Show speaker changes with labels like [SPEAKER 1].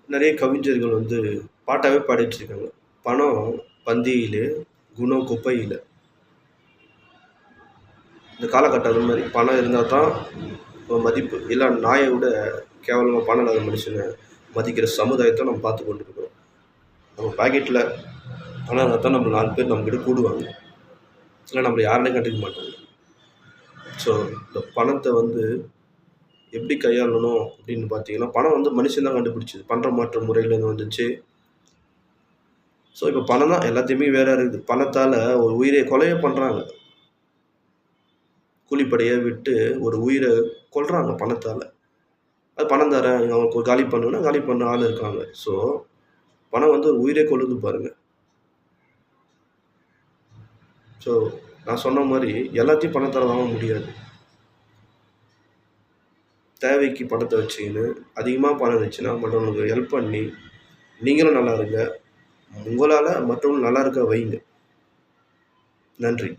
[SPEAKER 1] நிறைய கவிஞர்கள் வந்து பாட்டாவே பாடிட்டுருக்காங்க. "பணம் பந்தியிலே, குணம் குப்பையில." இந்த காலகட்டம் அது மாரி. பணம் இருந்தா தான் மதிப்பு. இல்ல நாய விட கேவலமா பணம் இல்லாத மனுஷன மதிக்கிற சமுதாயத்த நம்ம பார்த்து கொண்டு இருக்கிறோம். நம்ம பாக்கெட்ல பணம் இருந்தா தான் நம்ம 4 பேர் நம்மகிட்ட கூடுவாங்க. இல்ல நம்மள யாருன்னே கண்டுக்க மாட்டாங்க. ஸோ, இந்த பணத்த வந்து எப்படி கையாளணும் அப்படின்னு பார்த்தீங்கன்னா, பணம் வந்து மனுஷன் தான் கண்டுபிடிச்சது. பண்ட மாற்ற முறையிலேருந்து வந்துச்சு. ஸோ, இப்ப பணம் தான் எல்லாத்தையுமே வேற இருக்குது. பணத்தால ஒரு கொலையே பண்றாங்க. கூலிப்படைய விட்டு ஒரு உயிர கொல்றாங்க பணத்தால. அது பணம் தரேன், அவங்களுக்கு காலி பண்ணுன்னா, காலி பண்ண ஆள் இருக்காங்க. ஸோ, பணம் வந்து உயிரே கொல்லுது பாருங்க. ஸோ, நான் சொன்ன மாரி எல்லாத்தையும் பணத்தால வாங்க முடியாது. தேவைக்கு பணத்த வச்சுக்கின்னு, அதிகமா பணம் இருந்துச்சுன்னா மற்றவங்களுக்கு ஹெல்ப் பண்ணி, நீங்களும் நல்லா இருங்க. உங்களால மற்றவங்களும் நல்லா இருக்க வைங்க. நன்றி.